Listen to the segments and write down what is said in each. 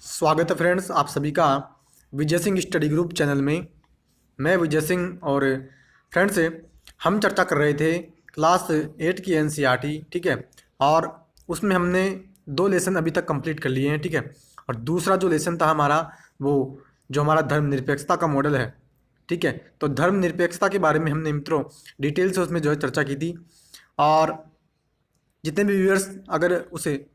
स्वागत है फ्रेंड्स आप सभी का Vijay Singh study group channel में। मैं विजय सिंह और फ्रेंड्स हम चर्चा कर रहे थे क्लास 8 की एनसीईआरटी, ठीक है। और उसमें हमने 2 लेसन अभी तक कंप्लीट कर लिए हैं, ठीक है। और दूसरा जो लेसन था हमारा, वो जो हमारा धर्मनिरपेक्षता का मॉडल है, ठीक है। तो धर्मनिरपेक्षता के बारे में हमने मित्रों डिटेल से उसमें जो है चर्चा की थी। और जितने भी व्यूअर्स अगर उसे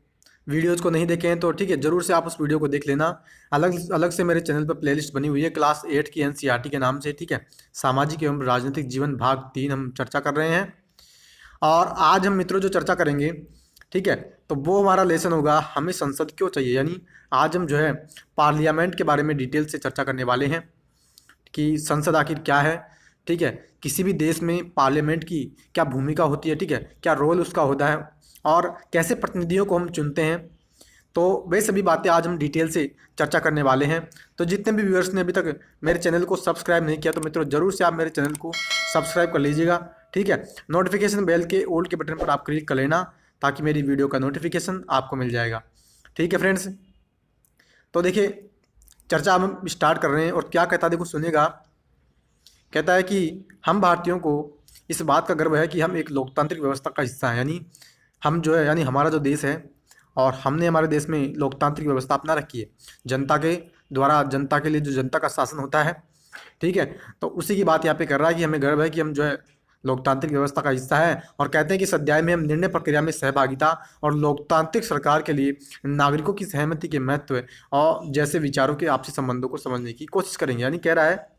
वीडियोज़ को नहीं देखे हैं तो ठीक है, ज़रूर से आप उस वीडियो को देख लेना। अलग अलग से मेरे चैनल पर प्लेलिस्ट बनी हुई है क्लास 8 की एनसीईआरटी के नाम से, ठीक है। सामाजिक एवं राजनीतिक जीवन भाग 3 हम चर्चा कर रहे हैं। और आज हम मित्रों जो चर्चा करेंगे, ठीक है, तो वो हमारा लेसन होगा हमें संसद क्यों चाहिए। यानी आज हम जो है पार्लियामेंट के बारे में डिटेल से चर्चा करने वाले हैं कि संसद आखिर क्या है, ठीक है। किसी भी देश में पार्लियामेंट की क्या भूमिका होती है, ठीक है, क्या रोल उसका होता है और कैसे प्रतिनिधियों को हम चुनते हैं। तो वे सभी बातें आज हम डिटेल से चर्चा करने वाले हैं। तो जितने भी व्यूअर्स ने अभी तक मेरे चैनल को सब्सक्राइब नहीं किया तो मित्रों ज़रूर से आप मेरे चैनल को सब्सक्राइब कर लीजिएगा, ठीक है। नोटिफिकेशन बेल के ऑल के बटन पर आप क्लिक कर लेना ताकि मेरी वीडियो का नोटिफिकेशन आपको मिल जाएगा, ठीक है फ्रेंड्स। तो देखिए चर्चा हम स्टार्ट कर रहे हैं और क्या कहता है, देखो सुनिएगा। कहता है कि हम भारतीयों को इस बात का गर्व है कि हम एक लोकतांत्रिक व्यवस्था का हिस्सा हैं। यानी हम जो है, यानी हमारा जो देश है और हमने हमारे देश में लोकतांत्रिक व्यवस्था अपना रखी है। जनता के द्वारा, जनता के लिए जो जनता का शासन होता है, ठीक है। तो उसी की बात यहाँ पे कर रहा है कि हमें गर्व है कि हम जो है लोकतांत्रिक व्यवस्था का हिस्सा है। और कहते हैं कि इस अध्याय में हम निर्णय प्रक्रिया में सहभागिता और लोकतांत्रिक सरकार के लिए नागरिकों की सहमति के महत्व और जैसे विचारों के आपसी संबंधों को समझने की कोशिश करेंगे। यानी कह रहा है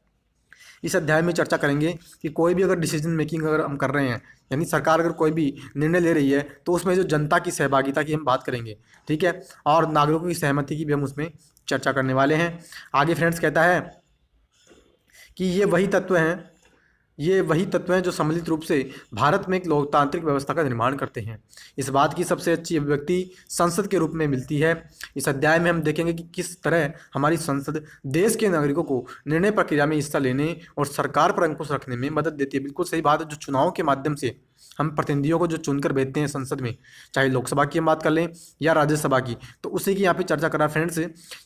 इस अध्याय में चर्चा करेंगे कि कोई भी अगर डिसीजन मेकिंग अगर हम कर रहे हैं, यानी सरकार अगर कोई भी निर्णय ले रही है तो उसमें जो जनता की सहभागिता की हम बात करेंगे, ठीक है। और नागरिकों की सहमति की भी हम उसमें चर्चा करने वाले हैं। आगे फ्रेंड्स कहता है कि ये वही तत्व हैं जो सम्मिलित रूप से भारत में एक लोकतांत्रिक व्यवस्था का निर्माण करते हैं। इस बात की सबसे अच्छी अभिव्यक्ति संसद के रूप में मिलती है। इस अध्याय में हम देखेंगे कि किस तरह हमारी संसद देश के नागरिकों को निर्णय प्रक्रिया में हिस्सा लेने और सरकार पर अंकुश रखने में मदद देती है। बिल्कुल सही बात है। जो चुनाव के माध्यम से हम प्रतिनिधियों को जो चुनकर भेजते हैं संसद में, चाहे लोकसभा की हम बात कर लें या राज्यसभा की, तो उसी की यहाँ पे चर्चा करा फ्रेंड्स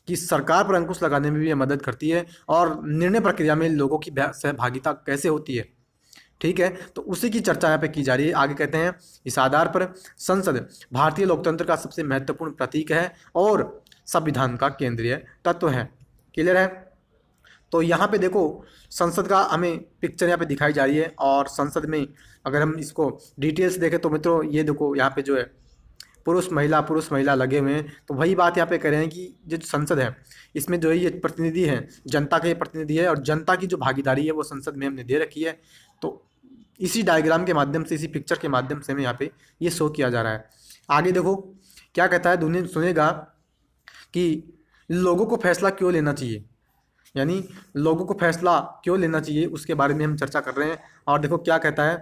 कि सरकार पर अंकुश लगाने में भी ये मदद करती है और निर्णय प्रक्रिया में लोगों की सहभागिता कैसे होती है, ठीक है। तो उसी की चर्चा यहाँ पे की जा रही है। आगे कहते हैं इस आधार पर संसद भारतीय लोकतंत्र का सबसे महत्वपूर्ण प्रतीक है और संविधान का केंद्रीय तत्व है। क्लियर है। तो यहाँ पे देखो संसद का हमें पिक्चर यहाँ पे दिखाई जा रही है। और संसद में अगर हम इसको डिटेल्स देखें तो मित्रों ये देखो यहाँ पे जो है पुरुष महिला लगे हुए हैं। तो वही बात यहाँ पे कह रहे हैं कि जो संसद है इसमें जो है ये प्रतिनिधि हैं, जनता के प्रतिनिधि है और जनता की जो भागीदारी है वो संसद में हमने दे रखी है। तो इसी डायग्राम के माध्यम से, इसी पिक्चर के माध्यम से हमें यहाँ पे ये शो किया जा रहा है। आगे देखो क्या कहता है, दुनिया सुनेगा कि लोगों को फैसला क्यों लेना चाहिए, यानी लोगों को फैसला क्यों लेना चाहिए उसके बारे में हम चर्चा कर रहे हैं। और देखो क्या कहता है,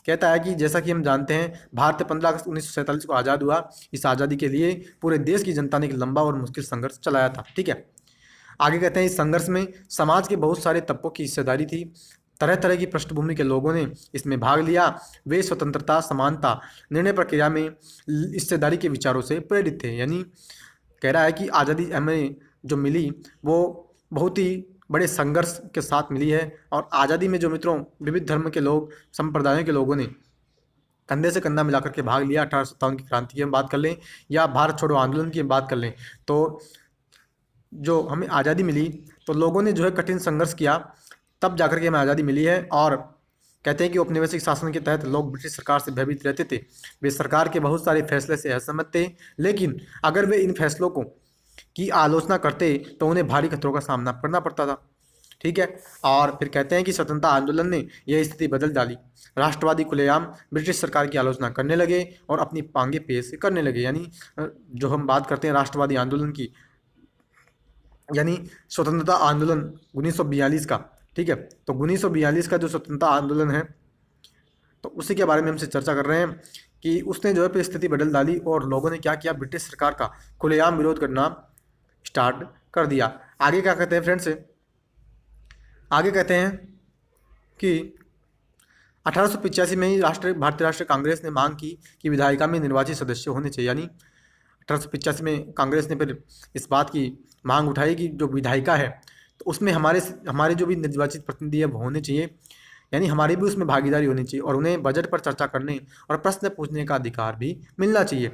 कहता है कि जैसा कि हम जानते हैं भारत 15 अगस्त 1947 को आज़ाद हुआ। इस आज़ादी के लिए पूरे देश की जनता ने एक लंबा और मुश्किल संघर्ष चलाया था, ठीक है। आगे कहते हैं इस संघर्ष में समाज के बहुत सारे तबकों की हिस्सेदारी थी। तरह तरह की पृष्ठभूमि के लोगों ने इसमें भाग लिया। वे स्वतंत्रता, समानता, निर्णय प्रक्रिया में हिस्सेदारी के विचारों से प्रेरित थे। यानी कह रहा है कि आज़ादी हमें जो मिली वो बहुत ही बड़े संघर्ष के साथ मिली है। और आज़ादी में जो मित्रों विविध धर्म के लोग, संप्रदायों के लोगों ने कंधे से कंधा मिलाकर के भाग लिया। 1857 की क्रांति की हम बात कर लें या भारत छोड़ो आंदोलन की हम बात कर लें, तो जो हमें आज़ादी मिली तो लोगों ने जो है कठिन संघर्ष किया, तब जाकर के हमें आज़ादी मिली है। और कहते हैं कि औपनिवेशिक शासन के तहत लोग ब्रिटिश सरकार से भयभीत रहते थे। वे सरकार के बहुत सारे फैसले से असहमत थे, लेकिन अगर वे इन फैसलों को की आलोचना करते तो उन्हें भारी खतरों का सामना करना पड़ता था, ठीक है। और फिर कहते हैं कि स्वतंत्रता आंदोलन ने यह स्थिति बदल डाली। राष्ट्रवादी खुलेआम ब्रिटिश सरकार की आलोचना करने लगे और अपनी पांगे पेश करने लगे। यानी जो हम बात करते हैं राष्ट्रवादी आंदोलन की, यानी स्वतंत्रता आंदोलन 1942 का, ठीक है। तो 1942 का जो स्वतंत्रता आंदोलन है तो उसी के बारे में हमसे चर्चा कर रहे हैं कि उसने जो है स्थिति बदल डाली और लोगों ने क्या किया, ब्रिटिश सरकार का खुलेआम विरोध करना स्टार्ट कर दिया। आगे क्या कहते हैं फ्रेंड्स, आगे कहते हैं कि 1885 में ही भारतीय राष्ट्रीय कांग्रेस ने मांग की कि विधायिका में निर्वाचित सदस्य होने चाहिए। यानी 1885 में कांग्रेस ने फिर इस बात की मांग उठाई कि जो विधायिका है तो उसमें हमारे हमारे जो भी निर्वाचित प्रतिनिधि है वो होने चाहिए, यानी हमारी भी उसमें भागीदारी होनी चाहिए और उन्हें बजट पर चर्चा करने और प्रश्न पूछने का अधिकार भी मिलना चाहिए।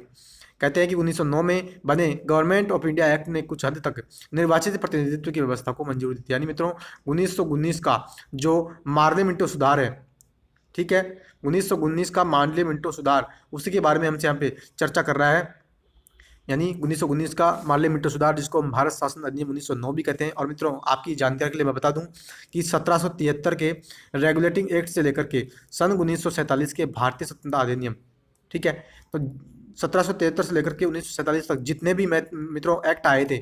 कहते हैं कि 1909 में बने गवर्नमेंट ऑफ इंडिया एक्ट ने कुछ हद तक निर्वाचित प्रतिनिधित्व की व्यवस्था को मंजूरी दी थी। यानी मित्रों 1919 का जो मार्ले मिंटो सुधार है, ठीक है, 1919 का मार्ले मिंटो सुधार, उसी के बारे में हमसे यहाँ पे चर्चा कर रहा है। यानी 1919 का मार्ले मिंटो सुधार, जिसको हम भारत शासन अधिनियम 1909 भी कहते हैं। और मित्रों आपकी जानकारी के लिए मैं बता दूं कि 1773 के रेगुलेटिंग एक्ट से लेकर के सन 1947 के भारतीय स्वतंत्रता अधिनियम, ठीक है, तो 1773 से लेकर के 1947 तक जितने भी मित्रों एक्ट आए थे,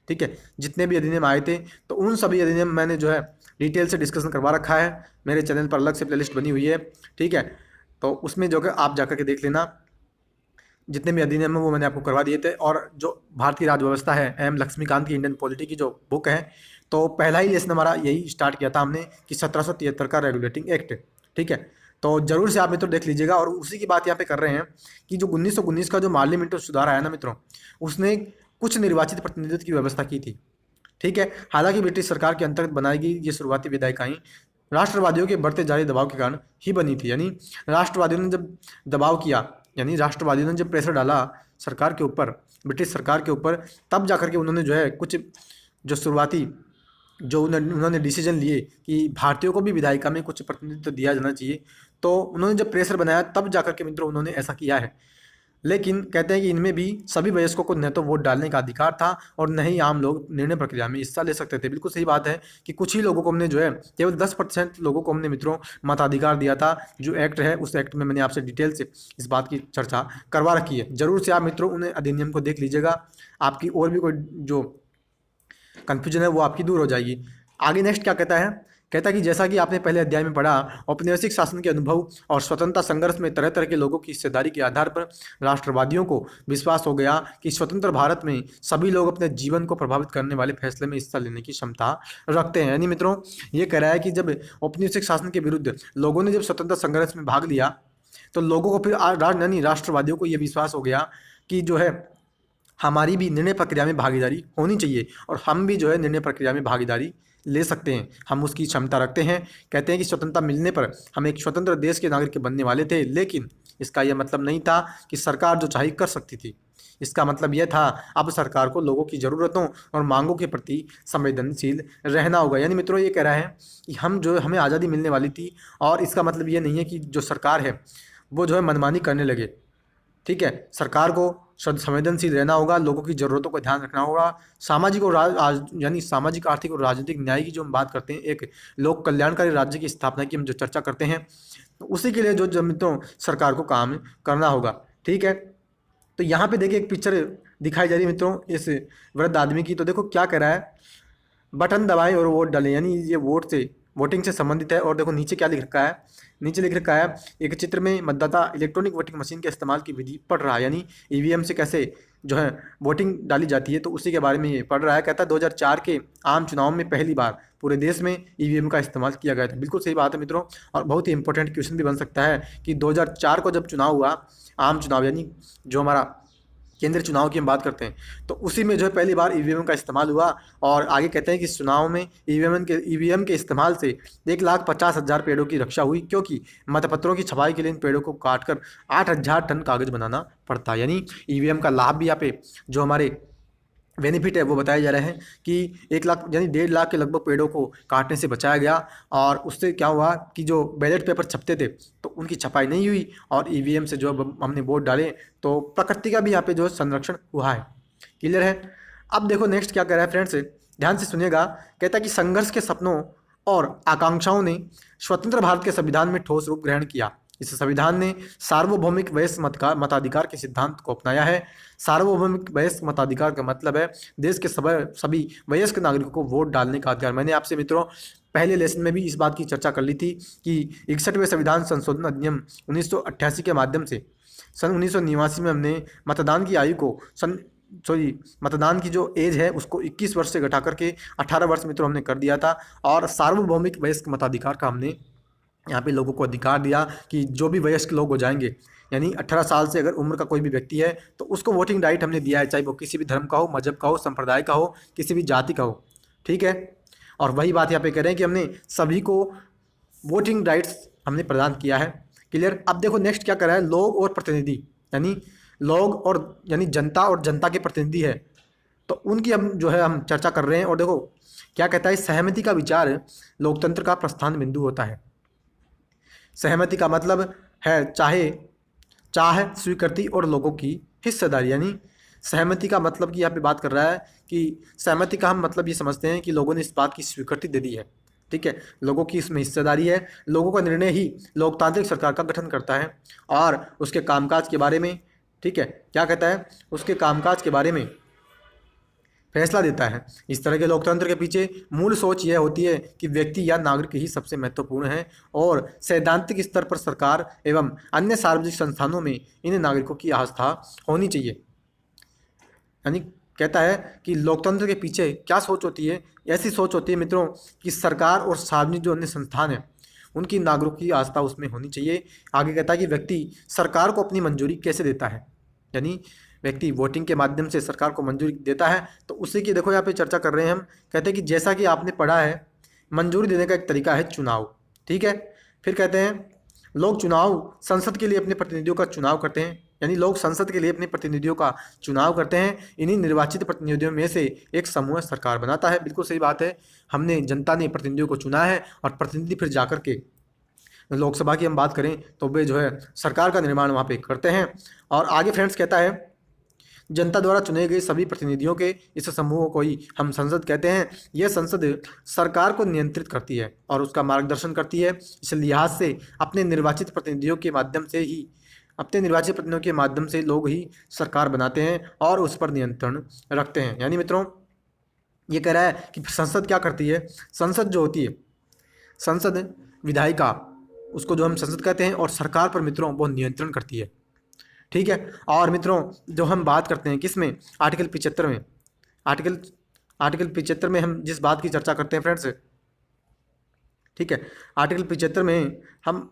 ठीक है, जितने भी अधिनियम आए थे, तो उन सभी अधिनियम मैंने जो है डिटेल से डिस्कशन करवा रखा है, मेरे चैनल पर अलग से प्लेलिस्ट बनी हुई है, ठीक है, तो उसमें जो है आप जाकर के देख लेना। जितने भी अधिनियम है वो मैंने आपको करवा दिए थे। और जो भारतीय राज्य व्यवस्था है, एम लक्ष्मीकांत की इंडियन पॉलिटी की जो बुक है, तो पहला ही लेसन हमारा यही स्टार्ट किया था हमने कि 1773 का रेगुलेटिंग एक्ट, ठीक है, तो जरूर से आप मित्रों देख लीजिएगा। और उसी की बात यहाँ पे कर रहे हैं कि जो 1919 का जो मार्ले मिंटो सुधार आया ना मित्रों, उसने कुछ निर्वाचित प्रतिनिधित्व की व्यवस्था की थी, ठीक है। हालांकि ब्रिटिश सरकार के अंतर्गत बनाई गई ये शुरुआती विधायिकाएं राष्ट्रवादियों के बढ़ते जारी दबाव के कारण ही बनी थी। यानी राष्ट्रवादियों ने जब दबाव किया, यानी राष्ट्रवादियों ने जब प्रेशर डाला सरकार के ऊपर, ब्रिटिश सरकार के ऊपर, तब जाकर के उन्होंने जो है कुछ जो शुरुआती जो उन्होंने डिसीजन लिए कि भारतीयों को भी विधायिका में कुछ प्रतिनिधित्व दिया जाना चाहिए, तो उन्होंने जब प्रेशर बनाया तब जाकर के मित्रों उन्होंने ऐसा किया है। लेकिन कहते हैं कि इनमें भी सभी वयस्कों को न तो वोट डालने का अधिकार था और न ही आम लोग निर्णय प्रक्रिया में हिस्सा ले सकते थे। बिल्कुल सही बात है कि कुछ ही लोगों को हमने जो है, केवल 10% लोगों को हमने मित्रों मताधिकार दिया था। जो एक्ट है उस एक्ट में मैंने आपसे डिटेल से इस बात की चर्चा करवा रखी है। जरूर से आप मित्रों उन अधिनियम को देख लीजिएगा, आपकी और भी कोई जो कन्फ्यूजन है वो आपकी दूर हो जाएगी। आगे नेक्स्ट क्या कहता है, कहता है कि जैसा कि आपने पहले अध्याय में पढ़ा, औपनिवेशिक शासन के अनुभव और स्वतंत्रता संघर्ष में तरह तरह के लोगों की हिस्सेदारी के आधार पर राष्ट्रवादियों को विश्वास हो गया कि स्वतंत्र भारत में सभी लोग अपने जीवन को प्रभावित करने वाले फैसले में हिस्सा लेने की क्षमता रखते हैं। यानी मित्रों ये कह रहा है कि जब औपनिवेशिक शासन के विरुद्ध लोगों ने जब स्वतंत्रता संघर्ष में भाग लिया, तो लोगों को फिर यानी राष्ट्रवादियों को यह विश्वास हो गया कि जो है हमारी भी निर्णय प्रक्रिया में भागीदारी होनी चाहिए और हम भी जो है निर्णय प्रक्रिया में भागीदारी ले सकते हैं, हम उसकी क्षमता रखते हैं। कहते हैं कि स्वतंत्रता मिलने पर हम एक स्वतंत्र देश के नागरिक बनने वाले थे, लेकिन इसका यह मतलब नहीं था कि सरकार जो चाहे कर सकती थी। इसका मतलब यह था अब सरकार को लोगों की ज़रूरतों और मांगों के प्रति संवेदनशील रहना होगा। यानी मित्रों ये कह रहा है कि हम जो हमें आज़ादी मिलने वाली थी, और इसका मतलब ये नहीं है कि जो सरकार है वो जो है मनमानी करने लगे, ठीक है। सरकार को संवेदनशील रहना होगा, लोगों की ज़रूरतों का ध्यान रखना होगा। सामाजिक और यानी सामाजिक, आर्थिक और राजनीतिक न्याय की जो हम बात करते हैं, एक लोक कल्याणकारी राज्य की स्थापना की हम जो चर्चा करते हैं, तो उसी के लिए जो मित्रों सरकार को काम करना होगा, ठीक है। तो यहाँ पे देखिए एक पिक्चर दिखाई जा रही है मित्रों इस वृद्ध आदमी की। तो देखो क्या कह रहा है, बटन दबाएं और वोट डालें, यानी ये वोटिंग से संबंधित है। और देखो नीचे क्या लिख रखा है, नीचे लिख रखा है एक चित्र में मतदाता इलेक्ट्रॉनिक वोटिंग मशीन के इस्तेमाल की विधि पढ़ रहा है, यानी ईवीएम से कैसे जो है वोटिंग डाली जाती है, तो उसी के बारे में ये पढ़ रहा है। कहता है 2004 के आम चुनाव में पहली बार पूरे देश में ईवीएम का इस्तेमाल किया गया था। बिल्कुल सही बात है मित्रों, और बहुत ही इंपॉर्टेंट क्वेश्चन भी बन सकता है कि 2004 को जब चुनाव हुआ, आम चुनाव यानी जो हमारा केंद्रीय चुनाव की हम बात करते हैं, तो उसी में जो है पहली बार ईवीएम का इस्तेमाल हुआ। और आगे कहते हैं कि इस चुनाव में ईवीएम के इस्तेमाल से 1,50,000 पेड़ों की रक्षा हुई, क्योंकि मतपत्रों की छपाई के लिए इन पेड़ों को काटकर 8,000 टन कागज बनाना पड़ता है। यानी ईवीएम का लाभ भी यहाँ पे जो हमारे बेनिफिट है वो बताए जा रहे हैं कि 1 लाख यानी 1.5 लाख के लगभग पेड़ों को काटने से बचाया गया। और उससे क्या हुआ कि जो बैलेट पेपर छपते थे तो उनकी छपाई नहीं हुई, और ईवीएम से जो हमने वोट डाले तो प्रकृति का भी यहाँ पे जो संरक्षण हुआ है। क्लियर है। अब देखो नेक्स्ट क्या कह रहा है फ्रेंड्स, ध्यान से सुनिएगा। कहता है कि संघर्ष के सपनों और आकांक्षाओं ने स्वतंत्र भारत के संविधान में ठोस रूप ग्रहण किया। इस संविधान ने सार्वभौमिक वयस्क मताधिकार के सिद्धांत को अपनाया है। सार्वभौमिक वयस्क मताधिकार का मतलब है देश के सभी वयस्क नागरिकों को वोट डालने का अधिकार। मैंने आपसे मित्रों पहले लेसन में भी इस बात की चर्चा कर ली थी कि 61वें संविधान संशोधन अधिनियम 1988 के माध्यम से सन 1989 में हमने मतदान की आयु को मतदान की जो एज है उसको 21 वर्ष से घटा करके 18 वर्ष मित्रों हमने कर दिया था, और सार्वभौमिक वयस्क मताधिकार का हमने यहाँ पे लोगों को अधिकार दिया कि जो भी वयस्क लोग हो जाएंगे, यानी 18 साल से अगर उम्र का कोई भी व्यक्ति है तो उसको वोटिंग राइट हमने दिया है, चाहे वो किसी भी धर्म का हो, मजहब का हो, संप्रदाय का हो, किसी भी जाति का हो। ठीक है, और वही बात यहाँ पे कह रहे हैं कि हमने सभी को वोटिंग राइट्स हमने प्रदान किया है। क्लियर। अब देखो नेक्स्ट क्या कर रहा है, लोग और प्रतिनिधि, यानी लोग और यानी जनता और जनता के प्रतिनिधि है, तो उनकी हम जो है हम चर्चा कर रहे हैं। और देखो क्या कहता है, सहमति का विचार लोकतंत्र का प्रस्थान बिंदु होता है। सहमति का मतलब है चाह, स्वीकृति और लोगों की हिस्सेदारी, यानी सहमति का मतलब कि यहाँ पे बात कर रहा है कि सहमति का हम मतलब ये समझते हैं कि लोगों ने इस बात की स्वीकृति दे दी है। ठीक है, लोगों की इसमें हिस्सेदारी है, लोगों का निर्णय ही लोकतांत्रिक सरकार का गठन करता है और उसके कामकाज के बारे में, ठीक है, क्या कहता है, उसके कामकाज के बारे में फैसला देता है। इस तरह के लोकतंत्र के पीछे मूल सोच यह होती है कि व्यक्ति या नागरिक ही सबसे महत्वपूर्ण है और सैद्धांतिक स्तर पर सरकार एवं अन्य सार्वजनिक संस्थानों में इन नागरिकों की आस्था होनी चाहिए। यानी कहता है कि लोकतंत्र के पीछे क्या सोच होती है, ऐसी सोच होती है मित्रों कि सरकार और सार्वजनिक जो अन्य संस्थान हैं उनकी नागरिकों की आस्था उसमें होनी चाहिए। आगे कहता है कि व्यक्ति सरकार को अपनी मंजूरी कैसे देता है, यानी व्यक्ति वोटिंग के माध्यम से सरकार को मंजूरी देता है। तो उसी की देखो यहाँ पे चर्चा कर रहे हैं हम। कहते हैं कि जैसा कि आपने पढ़ा है, मंजूरी देने का एक तरीका है चुनाव। ठीक है, फिर कहते हैं लोग चुनाव संसद के लिए अपने प्रतिनिधियों का चुनाव करते हैं, यानी लोग संसद के लिए अपने प्रतिनिधियों का चुनाव करते हैं। इन्हीं निर्वाचित प्रतिनिधियों में से एक समूह सरकार बनाता है। बिल्कुल सही बात है, हमने जनता ने प्रतिनिधियों को चुना है और प्रतिनिधि फिर जाकर के लोकसभा की हम बात करें तो वे जो है सरकार का निर्माण वहाँ पे करते हैं। और आगे फ्रेंड्स कहता है जनता द्वारा चुने गए सभी प्रतिनिधियों के इस समूह को ही हम संसद कहते हैं। यह संसद सरकार को नियंत्रित करती है और उसका मार्गदर्शन करती है। इस लिहाज से अपने निर्वाचित प्रतिनिधियों के माध्यम से लोग ही सरकार बनाते हैं और उस पर नियंत्रण रखते हैं। यानी मित्रों ये कह रहा है कि संसद क्या करती है, संसद जो होती है, संसद विधायिका, उसको जो हम संसद कहते हैं, और सरकार पर मित्रों वो नियंत्रण करती है। ठीक है, और मित्रों जो हम बात करते हैं किसमें, आर्टिकल 75 में, आर्टिकल 75 में हम जिस बात की चर्चा करते हैं फ्रेंड्स, ठीक है, आर्टिकल 75 में हम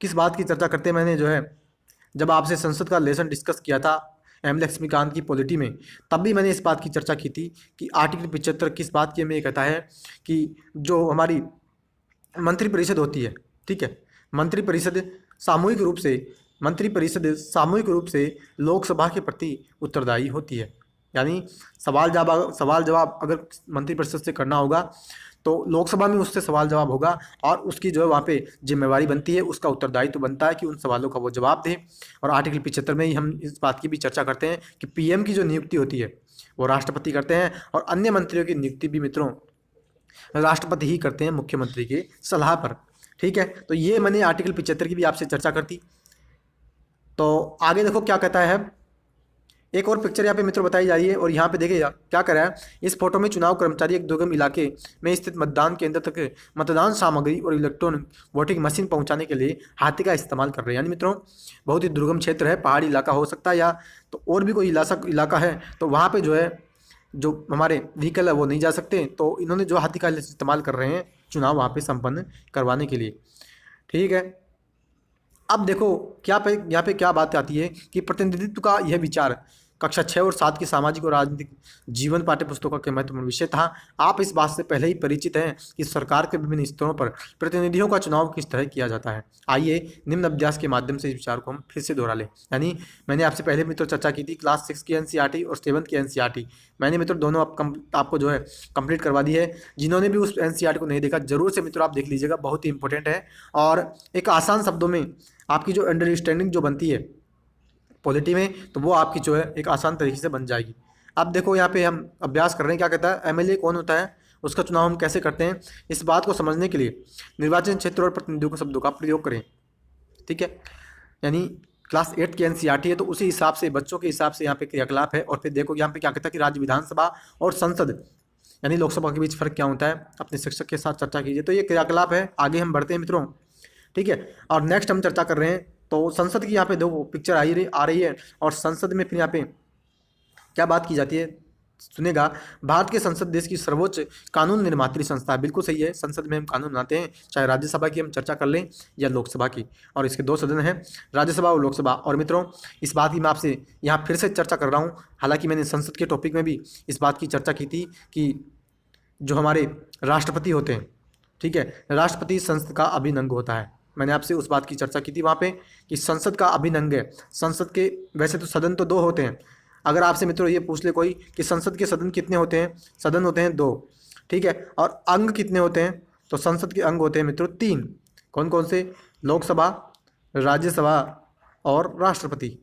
किस बात की चर्चा करते हैं, मैंने जो है जब आपसे संसद का लेसन डिस्कस किया था एम लक्ष्मीकांत की पॉलिटी में, तब भी मैंने इस बात की चर्चा की थी कि आर्टिकल 75 किस बात की हमें ये कहता है कि जो हमारी मंत्रिपरिषद होती है, ठीक है, मंत्रिपरिषद सामूहिक रूप से लोकसभा के प्रति उत्तरदायी होती है। यानी सवाल जवाब अगर मंत्रिपरिषद से करना होगा तो लोकसभा में उससे सवाल जवाब होगा और उसकी जो है वहाँ पे जिम्मेवारी बनती है, उसका उत्तरदायित्व तो बनता है कि उन सवालों का वो जवाब दे। और आर्टिकल 75 में ही हम इस बात की भी चर्चा करते हैं कि पीएम की जो नियुक्ति होती है वो राष्ट्रपति करते हैं और अन्य मंत्रियों की नियुक्ति भी मित्रों राष्ट्रपति ही करते हैं मुख्यमंत्री के सलाह पर। ठीक है, तो ये मैंने आर्टिकल 75 की भी आपसे चर्चा कर दी। तो आगे देखो क्या कहता है, एक और पिक्चर यहाँ पे मित्रों बताई जा रही है और यहाँ पे देखिए क्या कर रहा है, इस फोटो में चुनाव कर्मचारी एक दुर्गम इलाके में स्थित मतदान केंद्र तक मतदान सामग्री और इलेक्ट्रॉनिक वोटिंग मशीन पहुँचाने के लिए हाथी का इस्तेमाल कर रहे हैं। यानी मित्रों बहुत ही दुर्गम क्षेत्र है, पहाड़ी इलाका हो सकता है या तो और भी कोई इलाका है, तो वहाँ पर जो है जो हमारे व्हीकल है वो नहीं जा सकते, तो इन्होंने जो हाथी का इस्तेमाल कर रहे हैं चुनाव वहाँ पर संपन्न करवाने के लिए। ठीक है, अब देखो यहाँ पे क्या बात आती है कि प्रतिनिधित्व का यह विचार कक्षा 6 और 7 की सामाजिक और राजनीतिक जीवन पाठ्य पुस्तकों के महत्वपूर्ण विषय था। आप इस बात से पहले ही परिचित हैं कि सरकार के विभिन्न स्तरों पर प्रतिनिधियों का चुनाव किस तरह किया जाता है। आइए निम्न अभ्यास के माध्यम से इस विचार को हम फिर से दोहरा लें। यानी मैंने आपसे पहले मित्रों चर्चा की थी क्लास 6 की एनसीईआरटी और 7 की एनसीईआरटी, मैंने मित्रों दोनों आपको जो है कंप्लीट करवा दी है। जिन्होंने भी उस एनसीईआरटी को नहीं देखा जरूर से मित्रों आप देख लीजिएगा, बहुत ही इंपॉर्टेंट है और एक आसान शब्दों में आपकी जो अंडरस्टैंडिंग जो बनती है पॉलिटी में, तो वो आपकी जो है एक आसान तरीके से बन जाएगी। अब देखो यहाँ पे हम अभ्यास कर रहे हैं, क्या कहता है एमएलए कौन होता है, उसका चुनाव हम कैसे करते हैं, इस बात को समझने के लिए निर्वाचन क्षेत्र और प्रतिनिधियों के शब्दों का प्रयोग करें। ठीक है, यानी क्लास 8 की एनसीईआरटी है तो उसी हिसाब से बच्चों के हिसाब से यहाँ पे क्रियाकलाप है। और फिर देखो यहाँ पे क्या कहता है कि राज्य विधानसभा और संसद यानी लोकसभा के बीच फर्क क्या होता है, अपने शिक्षक के साथ चर्चा कीजिए। तो ये क्रियाकलाप है, आगे हम बढ़ते हैं मित्रों। ठीक है, और नेक्स्ट हम चर्चा कर रहे हैं तो संसद की यहाँ पे दो पिक्चर आ रही है और संसद में फिर यहाँ पे क्या बात की जाती है, सुनेगा, भारत की संसद देश की सर्वोच्च कानून निर्मात्री संस्था है। बिल्कुल सही है, संसद में हम कानून बनाते हैं, चाहे राज्यसभा की हम चर्चा कर लें या लोकसभा की, और इसके दो सदन हैं, राज्यसभा और लोकसभा। और मित्रों, इस बात की मैं आपसे यहाँ फिर से चर्चा कर रहा हूँ, हालांकि मैंने संसद के टॉपिक में भी इस बात की चर्चा की थी कि जो हमारे राष्ट्रपति होते हैं, ठीक है, राष्ट्रपति संसद का अभिन्न अंग होता है। मैंने आपसे उस बात की चर्चा की थी वहाँ पे कि संसद का अभिन्न अंग है। संसद के वैसे तो सदन तो 2 होते हैं, अगर आपसे मित्रों ये पूछ ले कोई कि संसद के सदन कितने होते हैं, सदन होते हैं 2, ठीक है, और अंग कितने होते हैं, तो संसद के अंग होते हैं मित्रों 3। कौन कौन से? लोकसभा, राज्यसभा और राष्ट्रपति।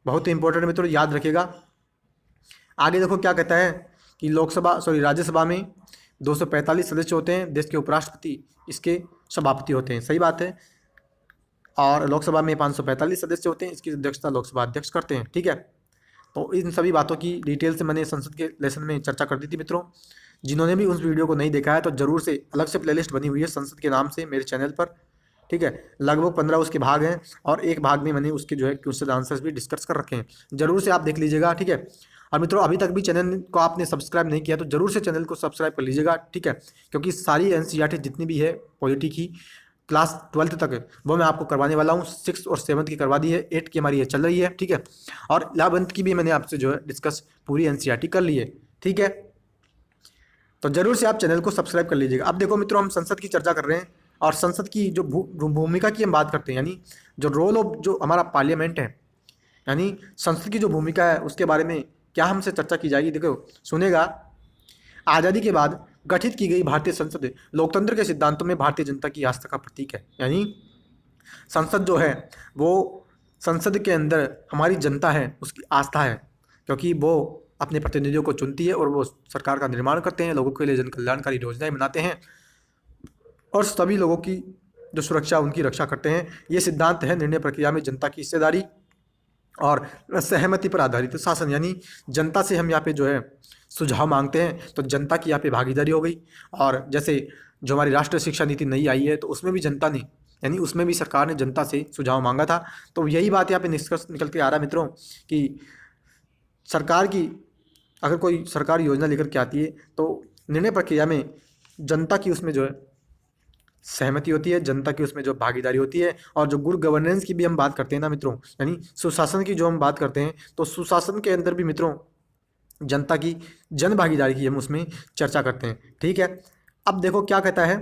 बहुत ही इंपॉर्टेंट मित्रों, याद रखिएगा। आगे देखो क्या कहता है कि राज्यसभा में 245 सदस्य होते हैं, देश के उपराष्ट्रपति इसके सभापति होते हैं, सही बात है। और लोकसभा में 545 सदस्य होते हैं, इसकी अध्यक्षता लोकसभा अध्यक्ष करते हैं, ठीक है। तो इन सभी बातों की डिटेल से मैंने संसद के लेसन में चर्चा कर दी थी मित्रों। जिन्होंने भी उस वीडियो को नहीं देखा है तो जरूर से अलग से प्लेलिस्ट बनी हुई है संसद के नाम से मेरे चैनल पर, ठीक है। लगभग 15 उसके भाग हैं और एक भाग में मैंने उसके जो है क्वेश्चन आंसर्स भी डिस्कस कर रखे हैं, जरूर से आप देख लीजिएगा, ठीक है। और मित्रों, अभी तक भी चैनल को आपने सब्सक्राइब नहीं किया तो जरूर से चैनल को सब्सक्राइब कर लीजिएगा, ठीक है, क्योंकि सारी एनसीईआरटी जितनी भी है पॉलिटी की क्लास 12th तक वो मैं आपको करवाने वाला हूँ। 6th और 7th की करवा दी है, 8th की हमारी ये चल रही है, ठीक है, और 11th की भी मैंने आपसे जो है डिस्कस पूरी एनसीईआरटी कर ली है, ठीक है। तो जरूर से आप चैनल को सब्सक्राइब कर लीजिएगा। अब देखो मित्रों, हम संसद की चर्चा कर रहे हैं और संसद की जो भूमिका की हम बात करते हैं, यानी जो रोल ऑफ जो हमारा पार्लियामेंट है, यानी संसद की जो भूमिका है उसके बारे में क्या हमसे चर्चा की जाएगी। देखो सुनेगा, आज़ादी के बाद गठित की गई भारतीय संसद लोकतंत्र के सिद्धांतों में भारतीय जनता की आस्था का प्रतीक है। यानी संसद जो है वो संसद के अंदर हमारी जनता है उसकी आस्था है, क्योंकि वो अपने प्रतिनिधियों को चुनती है और वो सरकार का निर्माण करते हैं, लोगों के लिए जन कल्याणकारी योजनाएं बनाते हैं और सभी लोगों की जो सुरक्षा उनकी रक्षा करते हैं। ये सिद्धांत है निर्णय प्रक्रिया में जनता की हिस्सेदारी और सहमति पर आधारित शासन, यानी जनता से हम यहाँ पे जो है सुझाव मांगते हैं तो जनता की यहाँ पे भागीदारी हो गई। और जैसे जो हमारी राष्ट्रीय शिक्षा नीति नई आई है तो उसमें भी जनता ने, यानी उसमें भी सरकार ने जनता से सुझाव मांगा था। तो यही बात यहाँ पे निष्कर्ष निकल के आ रहा है मित्रों कि सरकार की अगर कोई सरकार योजना लेकर के आती है तो निर्णय प्रक्रिया में जनता की उसमें जो है सहमति होती है, जनता की उसमें जो भागीदारी होती है। और जो गुड गवर्नेंस की भी हम बात करते हैं ना मित्रों, यानी सुशासन की जो हम बात करते हैं तो सुशासन के अंदर भी मित्रों जनता की जन भागीदारी की हम उसमें चर्चा करते हैं, ठीक है। अब देखो क्या कहता है,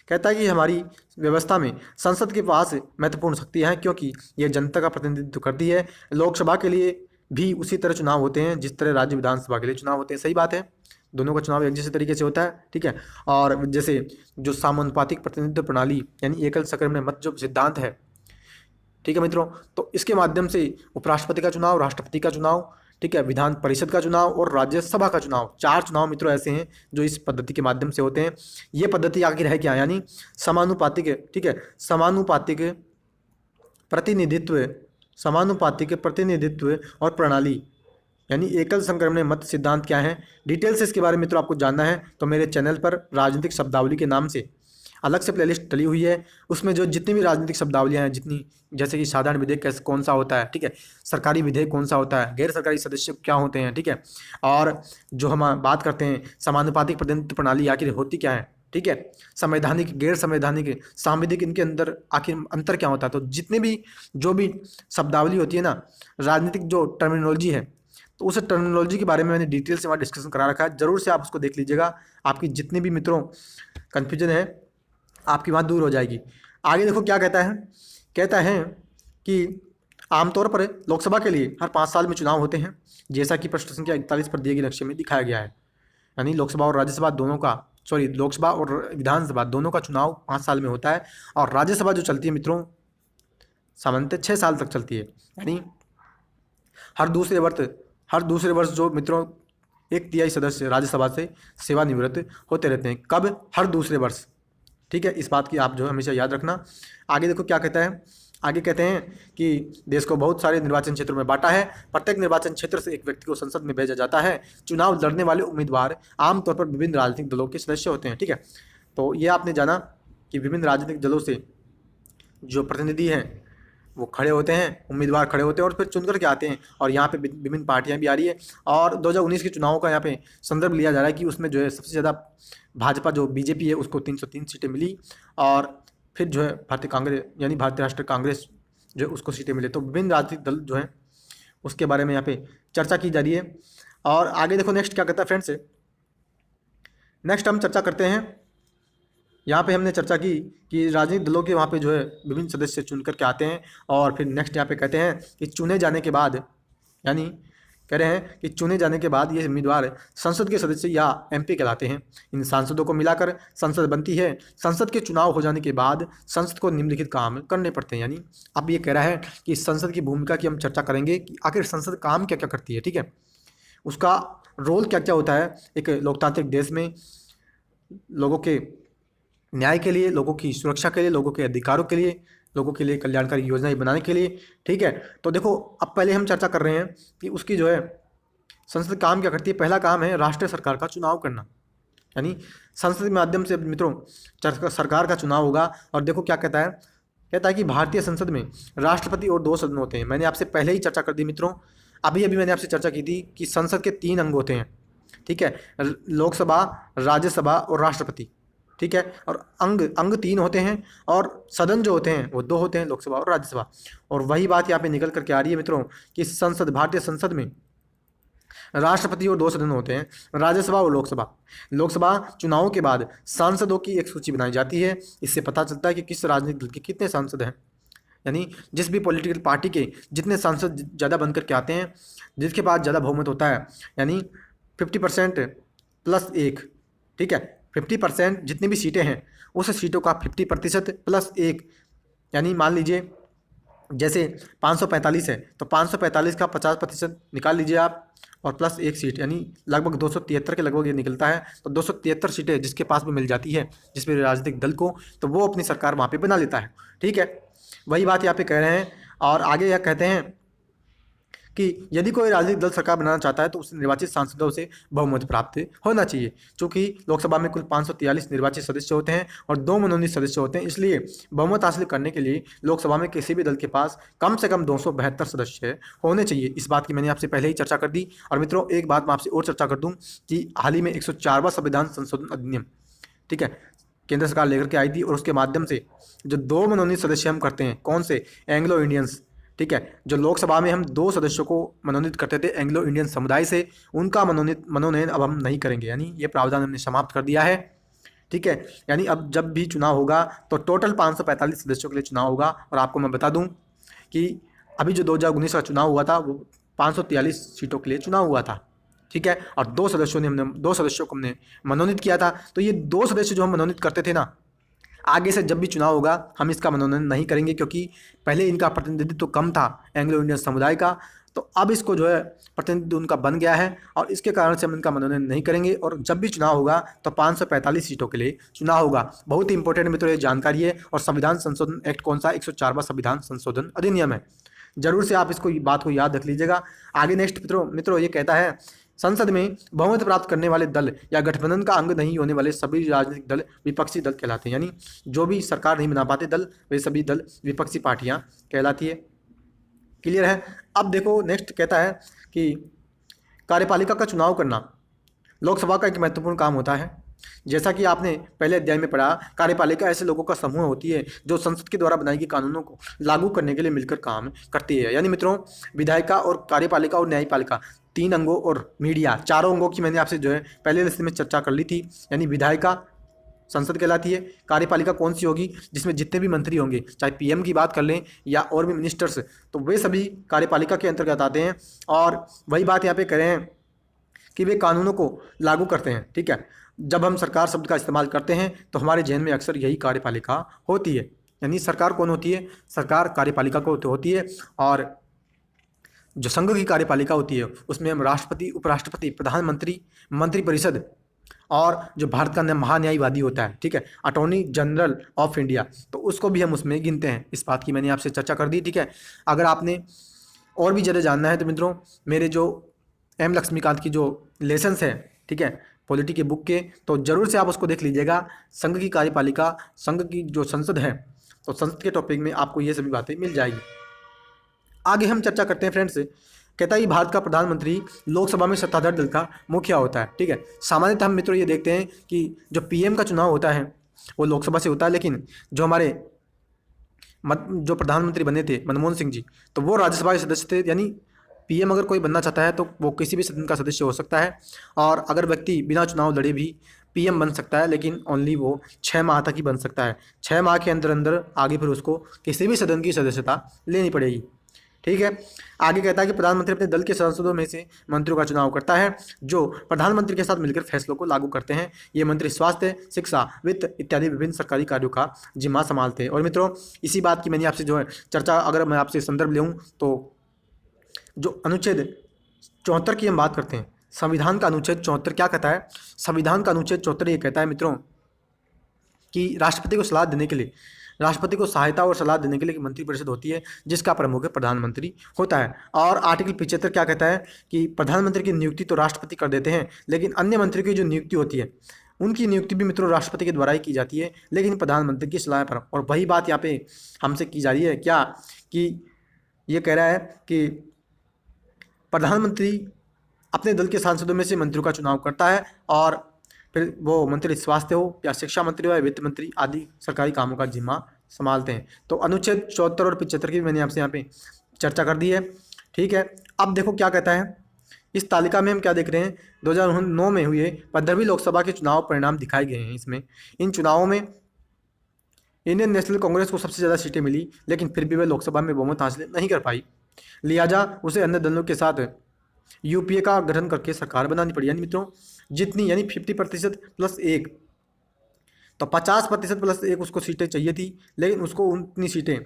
कहता है कि हमारी व्यवस्था में संसद के पास महत्वपूर्ण शक्तियाँ हैं क्योंकि यह जनता का प्रतिनिधित्व करती है। लोकसभा के लिए भी उसी तरह चुनाव होते हैं जिस तरह राज्य विधानसभा के लिए चुनाव होते हैं, सही बात है, दोनों का चुनाव एक जैसे तरीके से होता है, ठीक है। और जैसे जो समानुपातिक प्रतिनिधित्व प्रणाली यानी एकल संक्रमण मत जो सिद्धांत है, ठीक है मित्रों, तो इसके माध्यम से उपराष्ट्रपति का चुनाव, राष्ट्रपति का चुनाव, ठीक है, विधान परिषद का चुनाव और राज्यसभा का चुनाव, 4 चुनाव मित्रों ऐसे हैं जो इस पद्धति के माध्यम से होते हैं। ये पद्धति आखिर है क्या, यानी समानुपातिक, ठीक है, समानुपातिक प्रतिनिधित्व और प्रणाली, यानी एकल संक्रमण मत सिद्धांत क्या है। डिटेल से इसके बारे में मित्रों आपको जानना है तो मेरे चैनल पर राजनीतिक शब्दावली के नाम से अलग से प्लेलिस्ट डली हुई है, उसमें जो जितनी भी राजनीतिक शब्दावलियाँ हैं, जितनी जैसे कि साधारण विधेयक कैसे कौन सा होता है, ठीक है, सरकारी विधेयक कौन सा होता है, गैर सरकारी सदस्य क्या होते हैं, ठीक है, और जो हम बात करते हैं समानुपातिक प्रतिनिधित्व प्रणाली आखिर होती क्या है, ठीक है, संवैधानिक, गैर संवैधानिक, सांविधिक, इनके अंदर आखिर अंतर क्या होता है। तो जितने भी जो भी शब्दावली होती है ना, राजनीतिक जो टर्मिनोलॉजी है, तो उस टर्मिनोलॉजी के बारे में मैंने डिटेल से वहाँ डिस्कशन करा रखा है, जरूर से आप उसको देख लीजिएगा, आपकी जितनी भी मित्रों कन्फ्यूजन है आपकी वहाँ दूर हो जाएगी। आगे देखो क्या कहता है, कहता है कि आमतौर पर लोकसभा के लिए हर 5 साल में चुनाव होते हैं, जैसा कि प्रश्न संख्या 41 पर दिए गए नक्शे में दिखाया गया है। यानी लोकसभा और राज्यसभा दोनों का, लोकसभा और विधानसभा दोनों का चुनाव 5 साल में होता है और राज्यसभा जो चलती है मित्रों सामान्यतः 6 साल तक चलती है। यानी हर दूसरे वर्ष जो मित्रों 1/3 सदस्य राज्यसभा से सेवानिवृत्त होते रहते हैं। कब? हर दूसरे वर्ष, ठीक है, इस बात की आप जो हमेशा याद रखना। आगे देखो क्या कहता है, आगे कहते हैं कि देश को बहुत सारे निर्वाचन क्षेत्रों में बांटा है, प्रत्येक निर्वाचन क्षेत्र से एक व्यक्ति को संसद में भेजा जाता है। चुनाव लड़ने वाले उम्मीदवार आमतौर पर विभिन्न राजनीतिक दलों के सदस्य होते हैं, ठीक है। तो ये आपने जाना कि विभिन्न राजनीतिक दलों से जो प्रतिनिधि हैं वो खड़े होते हैं, उम्मीदवार खड़े होते हैं और फिर चुन कर के आते हैं। और यहाँ पे विभिन्न पार्टियां भी आ रही है। और 2019 के चुनाव का यहाँ पे संदर्भ लिया जा रहा है कि उसमें जो है सबसे ज़्यादा भाजपा जो बीजेपी है उसको 303 सीटें मिली, और फिर जो है भारतीय कांग्रेस यानी भारतीय राष्ट्रीय कांग्रेस जो है उसको सीटें मिले। तो विभिन्न राजनीतिक दल जो हैं उसके बारे में यहाँ पे चर्चा की जा रही है। और आगे देखो नेक्स्ट क्या कहता है फ्रेंड्स। नेक्स्ट हम चर्चा करते हैं, यहाँ पे हमने चर्चा की कि राजनीतिक दलों के वहाँ पे जो है विभिन्न सदस्य चुन करके आते हैं। और फिर नेक्स्ट यहाँ पे कहते हैं कि चुने जाने के बाद, यानी कह रहे हैं कि चुने जाने के बाद ये उम्मीदवार संसद के सदस्य या एमपी कहलाते हैं। इन सांसदों को मिलाकर संसद बनती है। संसद के चुनाव हो जाने के बाद संसद को निम्नलिखित काम करने पड़ते हैं। यानी अब ये कह रहा है कि संसद की भूमिका की हम चर्चा करेंगे कि आखिर संसद काम क्या क्या करती है, ठीक है, उसका रोल क्या क्या होता है एक लोकतांत्रिक देश में, लोगों के न्याय के लिए, लोगों की सुरक्षा के लिए, लोगों के अधिकारों के लिए, लोगों के लिए कल्याणकारी योजनाएं बनाने के लिए, ठीक है। तो देखो अब पहले हम चर्चा कर रहे हैं कि उसकी जो है संसद काम क्या करती है। पहला काम है राष्ट्रीय सरकार का चुनाव करना, यानी संसद के माध्यम से मित्रों सरकार का चुनाव होगा। और देखो क्या कहता है, कहता है कि भारतीय संसद में राष्ट्रपति और 2 सदन होते हैं। मैंने आपसे पहले ही चर्चा कर दी मित्रों, अभी मैंने आपसे चर्चा की थी कि संसद के 3 अंग होते हैं, ठीक है, लोकसभा, राज्यसभा और राष्ट्रपति, ठीक है। और अंग 3 होते हैं और सदन जो होते हैं वो 2 होते हैं, लोकसभा और राज्यसभा। और वही बात यहाँ पे निकल करके आ रही है मित्रों कि संसद, भारतीय संसद में राष्ट्रपति और 2 सदन होते हैं, राज्यसभा और लोकसभा। लोकसभा चुनावों के बाद सांसदों की एक सूची बनाई जाती है। इससे पता चलता है कि किस राजनीतिक दल के कितने सांसद हैं, यानी जिस भी पॉलिटिकल पार्टी के जितने सांसद ज़्यादा बन करके आते हैं, जिसके पास ज़्यादा बहुमत होता है, यानी 50% प्लस 1, ठीक है, 50% जितनी भी सीटें हैं उस सीटों का 50% प्लस 1, यानी मान लीजिए जैसे 545 है तो 545 का 50% निकाल लीजिए आप और प्लस 1 सीट, यानी लगभग 273 के लगभग ये निकलता है। तो 273 सीटें जिसके पास में मिल जाती है जिस भी राजनीतिक दल को, तो वो अपनी सरकार वहाँ पे बना लेता है, ठीक है। वही बात यहाँ पे कह रहे हैं। और आगे यह कहते हैं कि यदि कोई राजनीतिक दल सरकार बनाना चाहता है तो उसे निर्वाचित सांसदों से बहुमत प्राप्त होना चाहिए। चूँकि लोकसभा में कुल 543 निर्वाचित सदस्य होते हैं और 2 मनोनीत सदस्य होते हैं, इसलिए बहुमत हासिल करने के लिए लोकसभा में किसी भी दल के पास कम से कम 272 सदस्य होने चाहिए। इस बात की मैंने आपसे पहले ही चर्चा कर दी। और मित्रों एक बात मैं आपसे और चर्चा कर दूँ कि हाल ही में 104वां संविधान संशोधन अधिनियम, ठीक है, केंद्र सरकार लेकर के आई थी। और उसके माध्यम से जो 2 मनोनीत सदस्य हम करते हैं, कौन से, एंग्लो इंडियंस, ठीक है, जो लोकसभा में हम 2 सदस्यों को मनोनीत करते थे एंग्लो इंडियन समुदाय से, उनका मनोनयन अब हम नहीं करेंगे, यानी ये प्रावधान हमने समाप्त कर दिया है, ठीक है। यानी अब जब भी चुनाव होगा तो टोटल 545 सदस्यों के लिए चुनाव होगा। और आपको मैं बता दूं कि अभी जो 2019 का चुनाव हुआ था वो 543 सीटों के लिए चुनाव हुआ था, ठीक है। और 2 सदस्यों को हमने मनोनीत किया था। तो ये 2 सदस्य जो हम मनोनीत करते थे ना, आगे से जब भी चुनाव होगा हम इसका मनोनयन नहीं करेंगे, क्योंकि पहले इनका प्रतिनिधित्व तो कम था एंग्लो इंडियन समुदाय का। तो अब इसको जो है प्रतिनिधित्व उनका बन गया है और इसके कारण से हम इनका मनोनयन नहीं करेंगे। और जब भी चुनाव होगा तो 545 सीटों के लिए चुनाव होगा। बहुत ही इंपॉर्टेंट मित्रों ये जानकारी है। और संविधान संशोधन एक्ट कौन सा, 104वां संविधान संशोधन अधिनियम है। जरूर से आप इसको बात को याद रख लीजिएगा। आगे नेक्स्ट मित्रों ये कहता है, संसद में बहुमत प्राप्त करने वाले दल या गठबंधन का अंग नहीं होने वाले सभी राजनीतिक दल विपक्षी दल कहलाते हैं। यानी जो भी सरकार नहीं बना पाते दल, वे सभी दल विपक्षी पार्टियां कहलाती है। क्लियर है। अब देखो नेक्स्ट कहता है कि कार्यपालिका का चुनाव करना लोकसभा का एक महत्वपूर्ण काम होता है। जैसा कि आपने पहले अध्याय में पढ़ा, कार्यपालिका ऐसे लोगों का समूह होती है जो संसद के द्वारा बनाई गई कानूनों को लागू करने के लिए मिलकर काम करती है। यानी मित्रों विधायिका और कार्यपालिका और न्यायपालिका 3 अंगों और मीडिया 4 अंगों की मैंने आपसे जो है पहले लेसन में चर्चा कर ली थी। यानी विधायिका संसद कहलाती है, कार्यपालिका कौन सी होगी, जिसमें जितने भी मंत्री होंगे, चाहे पीएम की बात कर लें या और भी मिनिस्टर्स, तो वे सभी कार्यपालिका के अंतर्गत आते हैं। और वही बात यहाँ पे कह रहे हैं कि वे कानूनों को लागू करते हैं, ठीक है। जब हम सरकार शब्द का इस्तेमाल करते हैं तो हमारे जहन में अक्सर यही कार्यपालिका होती है। यानी सरकार कौन होती है, सरकार कार्यपालिका को होती है। और जो संघ की कार्यपालिका होती है उसमें हम राष्ट्रपति, उपराष्ट्रपति, प्रधानमंत्री, मंत्रिपरिषद और जो भारत का महान्यायवादी होता है, ठीक है, अटॉर्नी जनरल ऑफ इंडिया, तो उसको भी हम उसमें गिनते हैं। इस बात की मैंने आपसे चर्चा कर दी, ठीक है। अगर आपने और भी ज़्यादा जानना है तो मित्रों मेरे जो एम लक्ष्मीकांत की जो लेसन्स है, ठीक है, पॉलिटी के बुक के, तो ज़रूर से आप उसको देख लीजिएगा। संघ की कार्यपालिका, संघ की जो संसद है, तो संसद के टॉपिक में आपको ये सभी बातें मिल जाएगी। आगे हम चर्चा करते हैं फ्रेंड्स। कहता है कि भारत का प्रधानमंत्री लोकसभा में सत्ताधारी दल का मुखिया होता है। ठीक है, सामान्यतः हम मित्रों ये देखते हैं कि जो पीएम का चुनाव होता है वो लोकसभा से होता है, लेकिन जो हमारे जो प्रधानमंत्री बने थे मनमोहन सिंह जी, तो वो राज्यसभा के सदस्य थे। यानी पीएम अगर कोई बनना चाहता है तो वो किसी भी सदन का सदस्य हो सकता है, और अगर व्यक्ति बिना चुनाव लड़े भी पीएम बन सकता है, लेकिन ओनली वो 6 माह तक ही बन सकता है। 6 माह के अंदर अंदर आगे फिर उसको किसी भी सदन की सदस्यता लेनी पड़ेगी। ठीक है, आगे कहता है कि प्रधानमंत्री अपने दल के सांसदों में से मंत्रियों का चुनाव करता है, जो प्रधानमंत्री के साथ मिलकर फैसलों को लागू करते हैं। ये मंत्री स्वास्थ्य, शिक्षा, वित्त इत्यादि विभिन्न सरकारी कार्यों का जिम्मा संभालते हैं। और मित्रों, इसी बात की मैंने आपसे जो है चर्चा, अगर मैं आपसे संदर्भ लूँ तो जो अनुच्छेद 74 की हम बात करते हैं, संविधान का अनुच्छेद 74 क्या कहता है? संविधान का अनुच्छेद 74 ये कहता है मित्रों कि राष्ट्रपति को सलाह देने के लिए, राष्ट्रपति को सहायता और सलाह देने के लिए मंत्रिपरिषद होती है, जिसका प्रमुख प्रधानमंत्री होता है। और आर्टिकल 75 क्या कहता है कि प्रधानमंत्री की नियुक्ति तो राष्ट्रपति कर देते हैं, लेकिन अन्य मंत्रियों की जो नियुक्ति होती है उनकी नियुक्ति भी मित्रों राष्ट्रपति के द्वारा ही की जाती है, लेकिन प्रधानमंत्री की सलाह पर। और वही बात यहाँ पे हमसे की जा रही है क्या, कि ये कह रहा है कि प्रधानमंत्री अपने दल के सांसदों में से मंत्रियों का चुनाव करता है, और फिर वो मंत्री स्वास्थ्य हो या शिक्षा मंत्री हो या वित्त मंत्री आदि सरकारी कामों का जिम्मा संभालते हैं। तो अनुच्छेद 74 और 75 की भी मैंने आपसे यहाँ पे चर्चा कर दी है। ठीक है, अब देखो क्या कहता है इस तालिका में। हम क्या देख रहे हैं, 2009 में हुए 15वीं लोकसभा के चुनाव परिणाम दिखाए गए हैं इसमें। इन चुनावों में इंडियन नेशनल कांग्रेस को सबसे ज़्यादा सीटें मिली, लेकिन फिर भी वह लोकसभा में बहुमत हासिल नहीं कर पाई, लिहाजा उसे अन्य दलों के साथ यूपीए का गठन करके सरकार बनानी पड़ी। यानी मित्रों जितनी, यानी 50% प्लस 1, तो 50% प्लस 1 उसको सीटें चाहिए थी, लेकिन उसको उतनी सीटें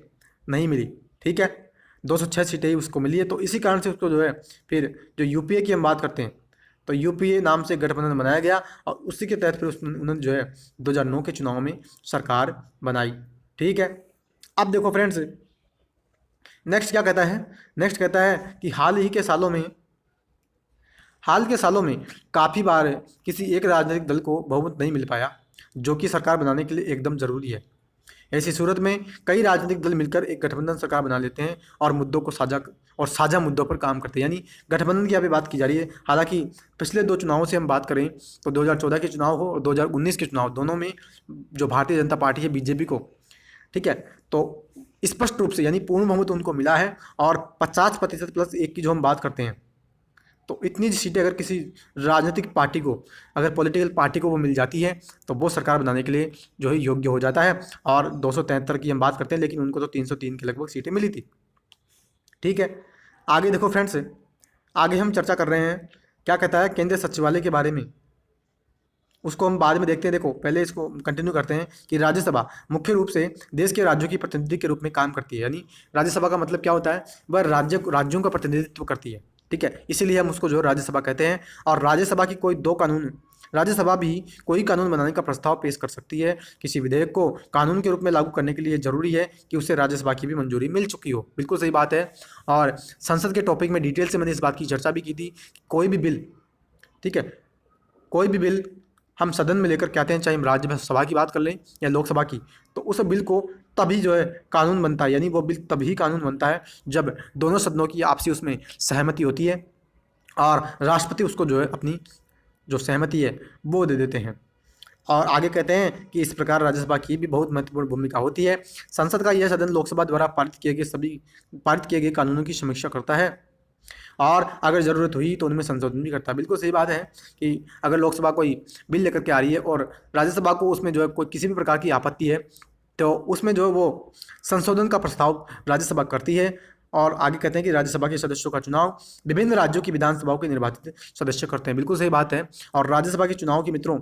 नहीं मिली। ठीक है, 206 सीटें ही उसको मिली है। तो इसी कारण से उसको जो है फिर जो यूपीए की हम बात करते हैं, तो यूपीए नाम से गठबंधन बनाया गया, और उसी के तहत फिर उन्होंने जो है 2009 के चुनाव में सरकार बनाई। ठीक है, अब देखो फ्रेंड्स नेक्स्ट क्या कहता है। नेक्स्ट कहता है कि हाल के सालों में काफ़ी बार किसी एक राजनीतिक दल को बहुमत नहीं मिल पाया, जो कि सरकार बनाने के लिए एकदम ज़रूरी है। ऐसी सूरत में कई राजनीतिक दल मिलकर एक गठबंधन सरकार बना लेते हैं और मुद्दों को साझा मुद्दों पर काम करते हैं। यानी गठबंधन की यहाँ पे बात की जा रही है। हालांकि पिछले 2 चुनावों से हम बात करें तो 2014 के चुनाव हो और 2019 के चुनाव, दोनों में जो भारतीय जनता पार्टी है बीजेपी को, ठीक है, तो स्पष्ट रूप से यानी पूर्ण बहुमत उनको मिला है। और 50% प्लस 1 की जो हम बात करते हैं, तो इतनी सीटें अगर किसी राजनीतिक पार्टी को, अगर पॉलिटिकल पार्टी को वो मिल जाती है, तो वो सरकार बनाने के लिए जो है योग्य हो जाता है। और 273 की हम बात करते हैं, लेकिन उनको तो 303 के लगभग सीटें मिली थी। ठीक है, आगे देखो फ्रेंड्स, आगे हम चर्चा कर रहे हैं क्या कहता है केंद्रीय सचिवालय के बारे में। उसको हम बाद में देखते हैं। देखो पहले इसको कंटिन्यू करते हैं कि राज्यसभा मुख्य रूप से देश के राज्यों की प्रतिनिधि के रूप में काम करती है। यानी राज्यसभा का मतलब क्या होता है, वह राज्यों का प्रतिनिधित्व करती है। ठीक है, इसीलिए हम उसको जो राज्यसभा कहते हैं। और राज्यसभा भी कोई कानून बनाने का प्रस्ताव पेश कर सकती है। किसी विधेयक को कानून के रूप में लागू करने के लिए जरूरी है कि उसे राज्यसभा की भी मंजूरी मिल चुकी हो। बिल्कुल सही बात है। और संसद के टॉपिक में डिटेल से मैंने इस बात की चर्चा भी की थी। कोई भी बिल, ठीक है, कोई भी बिल हम सदन में लेकर के आते हैं, चाहे हम राज्यसभा की बात कर लें या लोकसभा की, तो उस बिल को तभी जो है कानून बनता है। यानी वो बिल तभी कानून बनता है जब दोनों सदनों की आपसी उसमें सहमति होती है, और राष्ट्रपति उसको जो है अपनी जो सहमति है वो दे देते हैं। और आगे कहते हैं कि इस प्रकार राज्यसभा की भी बहुत महत्वपूर्ण भूमिका होती है। संसद का यह सदन लोकसभा द्वारा पारित किए गए कानूनों की समीक्षा करता है, और अगर ज़रूरत हुई तो उनमें संशोधन भी करता है। बिल्कुल सही बात है कि अगर लोकसभा कोई बिल लेकर के आ रही है और राज्यसभा को उसमें जो है कोई किसी भी प्रकार की आपत्ति है, तो उसमें जो है वो संशोधन का प्रस्ताव राज्यसभा करती है। और आगे कहते हैं कि राज्यसभा के सदस्यों का चुनाव विभिन्न राज्यों की विधानसभाओं के निर्वाचित सदस्य करते हैं। बिल्कुल सही बात है। और राज्यसभा के चुनाव की मित्रों,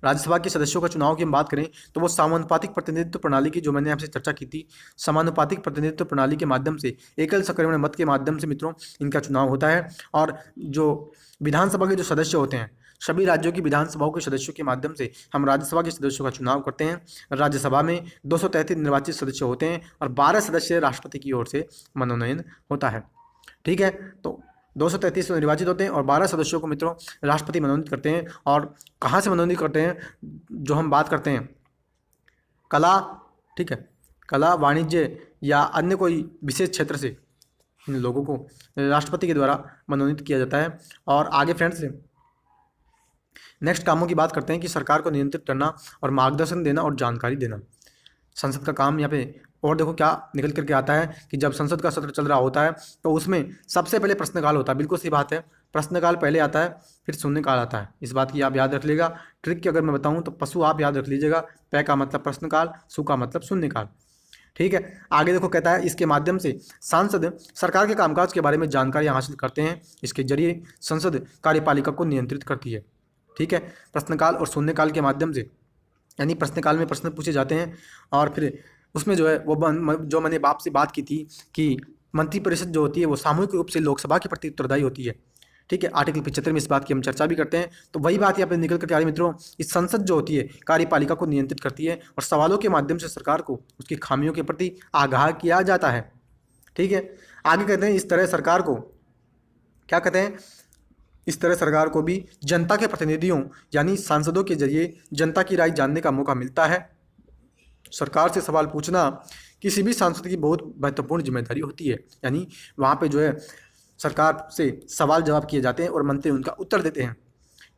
राज्यसभा के सदस्यों का चुनाव की हम बात करें तो वो समानुपातिक प्रतिनिधित्व प्रणाली की, जो मैंने आपसे चर्चा की थी, समानुपातिक प्रतिनिधित्व प्रणाली के माध्यम से, एकल संक्रमण मत के माध्यम से मित्रों इनका चुनाव होता है। और जो विधानसभा के जो सदस्य होते हैं, सभी राज्यों की विधानसभाओं के सदस्यों के माध्यम से हम राज्यसभा के सदस्यों का चुनाव करते हैं। राज्यसभा में 233 निर्वाचित सदस्य होते हैं और 12 सदस्य राष्ट्रपति की ओर से मनोनयन होता है। ठीक है, तो 233 निर्वाचित होते हैं और 12 सदस्यों को मित्रों राष्ट्रपति मनोनीत करते हैं। और कहाँ से मनोनीत करते हैं, जो हम बात करते हैं कला, ठीक है, कला, वाणिज्य या अन्य कोई विशेष क्षेत्र से, इन लोगों को राष्ट्रपति के द्वारा मनोनीत किया जाता है। और आगे फ्रेंड्स नेक्स्ट कामों की बात करते हैं कि सरकार को नियंत्रित करना और मार्गदर्शन देना और जानकारी देना। संसद का काम यहाँ पे और देखो क्या निकल करके आता है कि जब संसद का सत्र चल रहा होता है तो उसमें सबसे पहले प्रश्नकाल होता है। बिल्कुल सही बात है, प्रश्नकाल पहले आता है, फिर शून्यकाल आता है। इस बात की आप याद रख लीजिएगा। ट्रिक की अगर मैं बताऊं तो पशु आप याद रख लीजिएगा, पै का मतलब प्रश्नकाल, सु का मतलब शून्यकाल। ठीक है, आगे देखो कहता है इसके माध्यम से सांसद सरकार के कामकाज के बारे में जानकारी हासिल करते हैं। इसके जरिए संसद कार्यपालिका को नियंत्रित करती है। ठीक है, प्रश्नकाल और शून्यकाल के माध्यम से, यानी प्रश्नकाल में प्रश्न पूछे जाते हैं और फिर उसमें जो है वो जो मैंने बाप से बात की थी कि मंत्रिपरिषद जो होती है वो सामूहिक रूप से लोकसभा के प्रति उत्तरदायी होती है। ठीक है, आर्टिकल 75 में इस बात की हम चर्चा भी करते हैं। तो वही बात यहाँ पे निकल कर आ रही मित्रों, इस संसद जो होती है कार्यपालिका को नियंत्रित करती है और सवालों के माध्यम से सरकार को उसकी खामियों के प्रति आगाह किया जाता है। ठीक है, आगे कहते हैं इस तरह सरकार को क्या कहते हैं, इस तरह सरकार को भी जनता के प्रतिनिधियों यानी सांसदों के जरिए जनता की राय जानने का मौका मिलता है। सरकार से सवाल पूछना किसी भी सांसद की बहुत महत्वपूर्ण जिम्मेदारी होती है। यानी वहाँ पे जो है सरकार से सवाल जवाब किए जाते हैं और मंत्री उनका उत्तर देते हैं।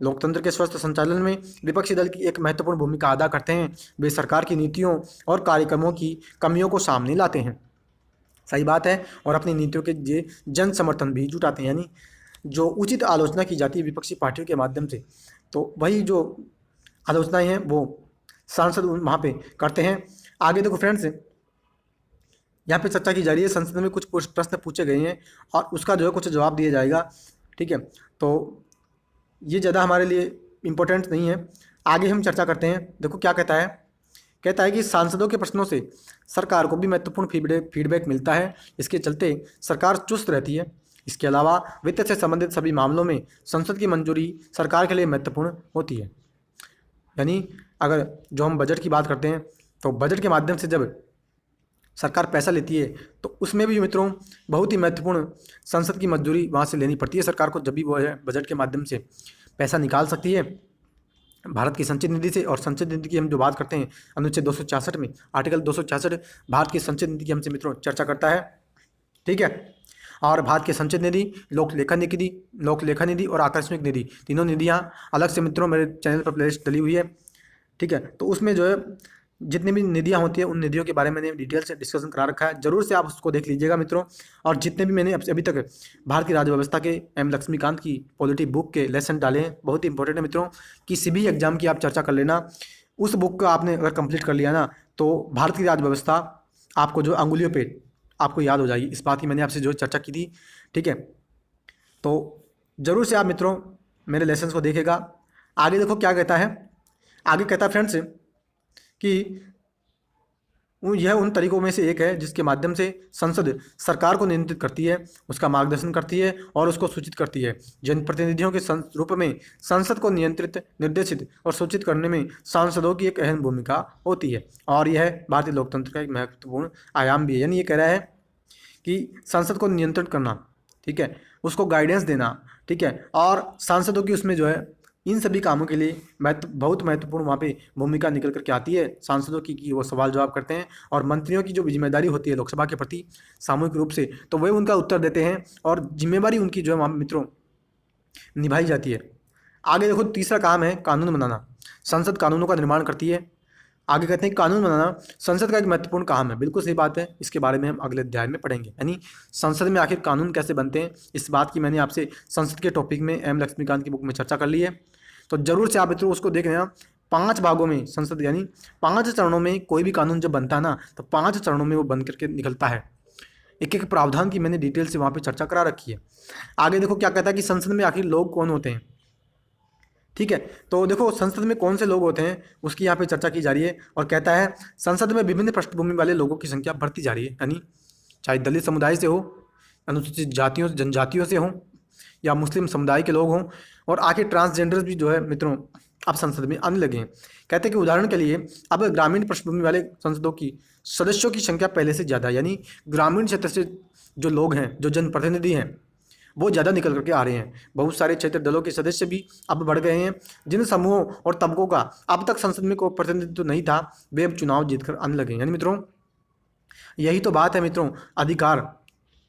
लोकतंत्र के स्वस्थ संचालन में विपक्षी दल की एक महत्वपूर्ण भूमिका अदा करते हैं। वे सरकार की नीतियों और कार्यक्रमों की कमियों को सामने लाते हैं। सही बात है, और अपनी नीतियों के लिए जन समर्थन भी जुटाते हैं। यानी जो उचित आलोचना की जाती है विपक्षी पार्टियों के माध्यम से, तो वही जो आलोचनाएं हैं वो सांसद वहाँ पे करते हैं। आगे देखो फ्रेंड्स, यहाँ पे चर्चा की जा रही है, संसद में कुछ प्रश्न पूछे गए हैं और उसका जो है कुछ जवाब दिया जाएगा। ठीक है, तो ये ज़्यादा हमारे लिए इम्पोर्टेंट नहीं है। आगे हम चर्चा करते हैं। देखो क्या कहता है कि सांसदों के प्रश्नों से सरकार को भी महत्वपूर्ण फीडबैक मिलता है। इसके चलते सरकार चुस्त रहती है। इसके अलावा वित्त से संबंधित सभी मामलों में संसद की मंजूरी सरकार के लिए महत्वपूर्ण होती है। यानी अगर जो हम बजट की बात करते हैं तो बजट के माध्यम से जब सरकार पैसा लेती है तो उसमें भी मित्रों बहुत ही महत्वपूर्ण संसद की मंजूरी वहाँ से लेनी पड़ती है सरकार को, जब भी वो है बजट के माध्यम से पैसा निकाल सकती है भारत की संचित निधि से। और संचित निधि की हम जो बात करते हैं अनुच्छेद 266 में, आर्टिकल 266 भारत की संचित निधि की हमसे मित्रों चर्चा करता है। ठीक है, और भारत की संचित निधि, लोक लेखा निधि और आकस्मिक निधि, तीनों निधियाँ अलग से मित्रों मेरे चैनल पर प्लेलिस्ट डली हुई है। ठीक है, तो उसमें जो है जितनी भी निधियाँ होती है उन निधियों के बारे में मैंने डिटेल से डिस्कशन करा रखा है, जरूर से आप उसको देख लीजिएगा मित्रों। और जितने भी मैंने अभी तक भारत की राज्य व्यवस्था के एम लक्ष्मीकांत की पॉलिटी बुक के लेसन डाले हैं, बहुत ही इंपॉर्टेंट है मित्रों। किसी भी एग्जाम की आप चर्चा कर लेना, उस बुक का आपने अगर कंप्लीट कर लिया ना तो भारत की राज्य व्यवस्था आपको जो अंगुलियों पे आपको याद हो जाएगी। इस बात की मैंने आपसे जो चर्चा की थी। ठीक है, तो ज़रूर से आप मित्रों मेरे लेसन्स को देखेगा। आगे देखो क्या कहता है, आगे कहता है फ्रेंड्स कि यह उन तरीकों में से एक है जिसके माध्यम से संसद सरकार को नियंत्रित करती है, उसका मार्गदर्शन करती है और उसको सूचित करती है। जनप्रतिनिधियों के रूप में संसद को नियंत्रित, निर्देशित और सूचित करने में सांसदों की एक अहम भूमिका होती है और यह भारतीय लोकतंत्र का एक महत्वपूर्ण आयाम भी है। यानी ये कह रहा है कि संसद को नियंत्रित करना, ठीक है, उसको गाइडेंस देना, ठीक है, और सांसदों की उसमें जो है इन सभी कामों के लिए बहुत महत्वपूर्ण वहाँ पे भूमिका निकल करके आती है सांसदों की कि वो सवाल जवाब करते हैं और मंत्रियों की जो जिम्मेदारी होती है लोकसभा के प्रति सामूहिक रूप से, तो वे उनका उत्तर देते हैं और जिम्मेदारी उनकी जो है वहाँ मित्रों निभाई जाती है। आगे देखो तीसरा काम है कानून बनाना। संसद कानूनों का निर्माण करती है। आगे कहते हैं कानून बनाना संसद का एक महत्वपूर्ण काम है। बिल्कुल सही बात है, इसके बारे में हम अगले अध्याय में पढ़ेंगे। यानी संसद में आखिर कानून कैसे बनते हैं, इस बात की मैंने आपसे संसद के टॉपिक में एम लक्ष्मीकांत की बुक में चर्चा कर ली है, तो जरूर से आप मित्रों उसको देख लेना। 5 भागों में संसद यानी 5 चरणों में कोई भी कानून जब बनता है ना तो 5 चरणों में वो बन करके निकलता है। एक एक प्रावधान की मैंने डिटेल से वहाँ पे चर्चा करा रखी है। आगे देखो क्या कहता है कि संसद में आखिर लोग कौन होते हैं। ठीक है, तो देखो संसद में कौन से लोग होते हैं उसकी यहाँ पे चर्चा की जा रही है और कहता है संसद में विभिन्न पृष्ठभूमि वाले लोगों की संख्या बढ़ती जा रही है। यानी चाहे दलित समुदाय से हो, अनुसूचित जातियों जनजातियों से हों या मुस्लिम समुदाय के लोग हों, और आखिर ट्रांसजेंडर्स भी जो है मित्रों अब संसद में आने लगे हैं। कहते हैं कि उदाहरण के लिए अब ग्रामीण पृष्ठभूमि वाले संसदों की सदस्यों की संख्या पहले से ज़्यादा, यानी ग्रामीण क्षेत्र से जो लोग हैं, जो जनप्रतिनिधि हैं, वो ज़्यादा निकल करके आ रहे हैं। बहुत सारे क्षेत्र दलों के सदस्य भी अब बढ़ गए हैं। जिन समूहों और तबकों का अब तक संसद में कोई प्रतिनिधित्व नहीं था, वे अब चुनाव जीतकर आने लगे हैं। यानी मित्रों यही तो बात है मित्रों, अधिकार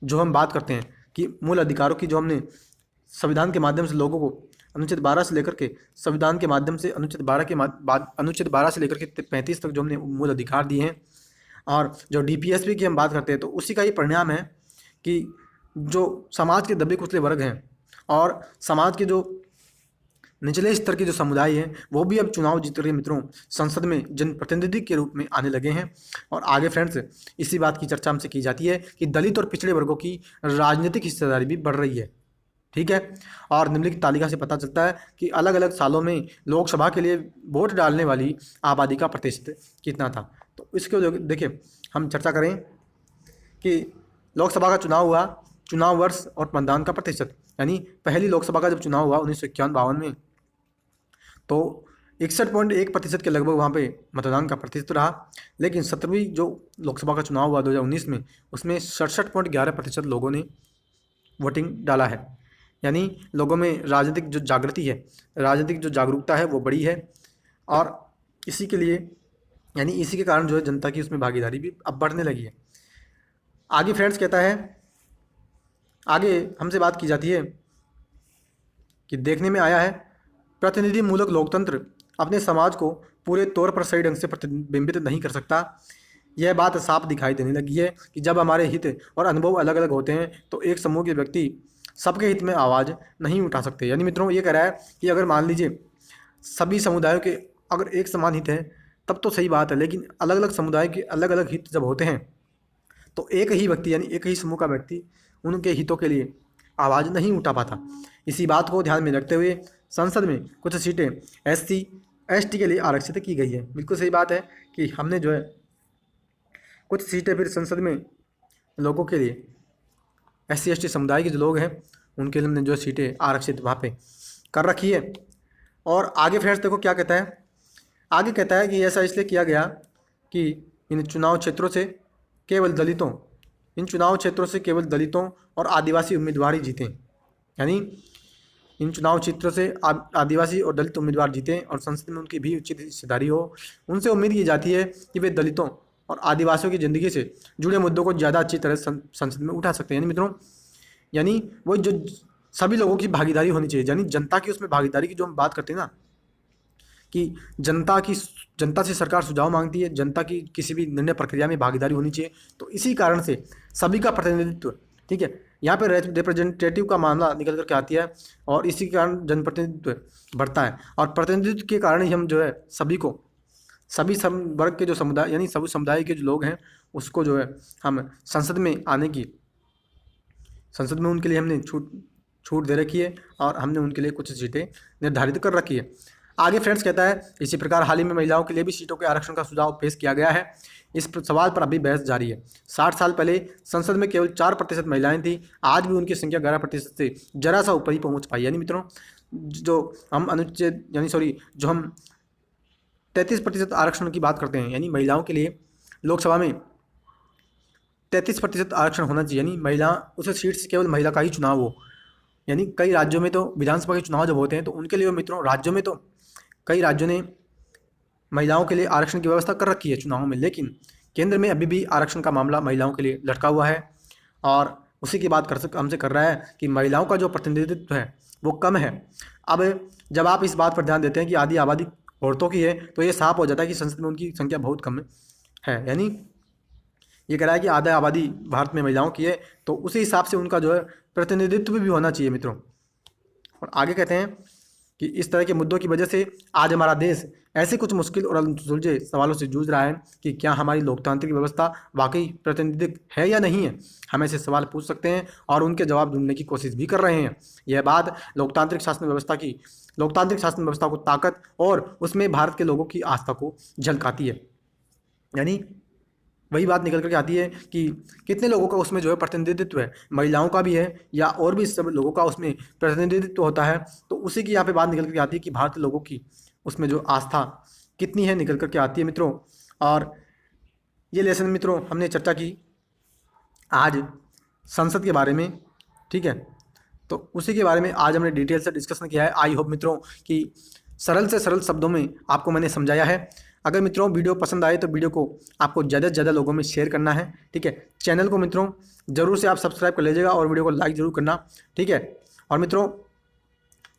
जो हम बात करते हैं कि मूल अधिकारों की, जो हमने संविधान के माध्यम से लोगों को अनुच्छेद 12 से लेकर के संविधान के माध्यम से अनुच्छेद 12 से लेकर के 35 तक जो हमने मूल अधिकार दिए हैं, और जो डीपीएसपी की हम बात करते हैं, तो उसी का ही परिणाम है कि जो समाज के दबे कुचले वर्ग हैं और समाज के जो निचले स्तर के जो समुदाय हैं, वो भी अब चुनाव जीत रहे मित्रों संसद में जनप्रतिनिधि के रूप में आने लगे हैं। और आगे फ्रेंड्स इसी बात की चर्चा हमसे की जाती है कि दलित और पिछड़े वर्गों की राजनीतिक हिस्सेदारी भी बढ़ रही है। ठीक है, और निम्नलिखित तालिका से पता चलता है कि अलग अलग सालों में लोकसभा के लिए वोट डालने वाली आबादी का प्रतिशत कितना था। तो इसके देखिए हम चर्चा करें कि लोकसभा का चुनाव हुआ, चुनाव वर्ष और मतदान का प्रतिशत, यानी पहली लोकसभा का जब चुनाव हुआ 1951-52 में, तो 61.1% के लगभग वहाँ पे मतदान का प्रतिशत रहा। लेकिन 17वीं जो लोकसभा का चुनाव हुआ 2019 में, उसमें 67.11% लोगों ने वोटिंग डाला है। यानी लोगों में राजनीतिक जो जागृति है, राजनीतिक जो जागरूकता है वो बढ़ी है, और इसी के लिए यानी इसी के कारण जो है जनता की उसमें भागीदारी भी अब बढ़ने लगी है। आगे फ्रेंड्स कहता है, आगे हमसे बात की जाती है कि देखने में आया है प्रतिनिधि मूलक लोकतंत्र अपने समाज को पूरे तौर पर सही ढंग से प्रतिबिंबित नहीं कर सकता। यह बात साफ दिखाई देने लगी है कि जब हमारे हित और अनुभव अलग अलग होते हैं तो एक समूह के व्यक्ति सबके हित में आवाज़ नहीं उठा सकते। यानी मित्रों ये कह रहा है कि अगर मान लीजिए सभी समुदायों के अगर एक समान हित है तब तो सही बात है, लेकिन अलग अलग समुदाय के अलग अलग हित जब होते हैं तो एक ही व्यक्ति यानी एक ही समूह का व्यक्ति उनके हितों के लिए आवाज़ नहीं उठा पाता। इसी बात को ध्यान में रखते हुए संसद में कुछ सीटें SC ST के लिए आरक्षित की गई है। बिल्कुल सही बात है कि हमने जो है कुछ सीटें फिर संसद में लोगों के लिए SC ST समुदाय के जो लोग हैं उनके लिए हमने जो सीटें आरक्षित वहाँ पे कर रखी है। और आगे फ्रेंड्स देखो क्या कहता है, आगे कहता है कि ऐसा इसलिए किया गया कि इन चुनाव क्षेत्रों से केवल दलितों और आदिवासी उम्मीदवार ही जीते। यानी इन चुनाव क्षेत्रों से आदिवासी और दलित उम्मीदवार जीते और संसद में उनकी भी उचित हिस्सेदारी हो। उनसे उम्मीद की जाती है कि वे दलितों और आदिवासियों की ज़िंदगी से जुड़े मुद्दों को ज़्यादा अच्छी तरह संसद में उठा सकते हैं। यानी मित्रों यानी वो जो सभी लोगों की भागीदारी होनी चाहिए, यानी जनता की उसमें भागीदारी की जो हम बात करते हैं ना कि जनता से सरकार सुझाव मांगती है, जनता की किसी भी निर्णय प्रक्रिया में भागीदारी होनी चाहिए। तो इसी कारण से सभी का प्रतिनिधित्व, ठीक है, यहाँ पे रिप्रेजेंटेटिव का मामला निकल करके आती है और इसी के कारण जनप्रतिनिधित्व बढ़ता है। और प्रतिनिधित्व के कारण ही हम जो है सभी वर्ग के जो समुदाय यानी सभी समुदाय के जो लोग हैं उसको जो है हम संसद में उनके लिए हमने छूट दे रखी है और हमने उनके लिए कुछ सीटें निर्धारित कर रखी है। आगे फ्रेंड्स कहता है इसी प्रकार हाल ही में महिलाओं के लिए भी सीटों के आरक्षण का सुझाव पेश किया गया है। इस सवाल पर अभी बहस जारी है। 60 साल पहले संसद में केवल 4% महिलाएं थी, आज भी उनकी संख्या 11% से जरा सा ऊपर ही पहुंच पाई। यानी मित्रों जो हम 33% आरक्षण की बात करते हैं, यानी महिलाओं के लिए लोकसभा में 33% आरक्षण होना चाहिए, यानी महिला उस सीट से केवल महिला का ही चुनाव हो। यानी कई राज्यों में तो विधानसभा के चुनाव जब होते हैं तो उनके लिए मित्रों राज्यों में तो कई राज्यों ने महिलाओं के लिए आरक्षण की व्यवस्था कर रखी है चुनावों में, लेकिन केंद्र में अभी भी आरक्षण का मामला महिलाओं के लिए लटका हुआ है और उसी की बात हमसे कर रहा है कि महिलाओं का जो प्रतिनिधित्व है वो कम है। अब जब आप इस बात पर ध्यान देते हैं कि आधी आबादी औरतों की है तो ये साफ हो जाता है कि संसद में उनकी संख्या बहुत कम है। यानी ये कह रहा है कि आधा आबादी भारत में महिलाओं की है, तो उसी हिसाब से उनका जो है प्रतिनिधित्व भी होना चाहिए मित्रों। और आगे कहते हैं कि इस तरह के मुद्दों की वजह से आज हमारा देश ऐसे कुछ मुश्किल और सुलझे सवालों से जूझ रहा है कि क्या हमारी लोकतांत्रिक व्यवस्था वाकई प्रातिनिधिक है या नहीं है। हम ऐसे सवाल पूछ सकते हैं और उनके जवाब ढूंढने की कोशिश भी कर रहे हैं। यह बात लोकतांत्रिक शासन व्यवस्था को ताकत और उसमें भारत के लोगों की आस्था को झलकाती है। यानी वही बात निकल करके आती है कि कितने लोगों का उसमें जो है प्रतिनिधित्व है, महिलाओं का भी है या और भी सब लोगों का उसमें प्रतिनिधित्व होता है। तो उसी की यहाँ पे बात निकल करके आती है कि भारतीय लोगों की उसमें जो आस्था कितनी है निकल करके आती है मित्रों। और ये लेसन मित्रों हमने चर्चा की आज संसद के बारे में, ठीक है, तो उसी के बारे में आज हमने डिटेल से डिस्कशन किया है। आई होप मित्रों कि सरल से सरल शब्दों में आपको मैंने समझाया है। अगर मित्रों वीडियो पसंद आए तो वीडियो को आपको ज़्यादा से ज़्यादा लोगों में शेयर करना है, ठीक है। चैनल को मित्रों ज़रूर से आप सब्सक्राइब कर लीजिएगा और वीडियो को लाइक ज़रूर करना, ठीक है। और मित्रों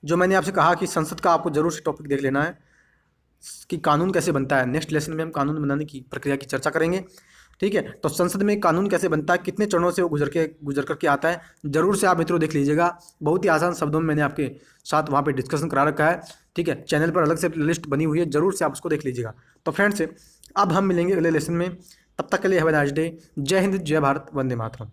जो मैंने आपसे कहा कि संसद का आपको ज़रूर से टॉपिक देख लेना है कि कानून कैसे बनता है। नेक्स्ट लेसन में हम कानून बनाने की प्रक्रिया की चर्चा करेंगे, ठीक है। तो संसद में कानून कैसे बनता है, कितने चरणों से वो गुजर करके आता है, ज़रूर से आप मित्रों देख लीजिएगा। बहुत ही आसान शब्दों में मैंने आपके साथ वहाँ पे डिस्कशन करा रखा है, ठीक है। चैनल पर अलग से लिस्ट बनी हुई है, ज़रूर से आप उसको देख लीजिएगा। तो फ्रेंड्स अब हम मिलेंगे अगले लेसन में, तब तक के लिए हैव अ नाइस डे। जय हिंद, जय भारत, वंदे मातरम।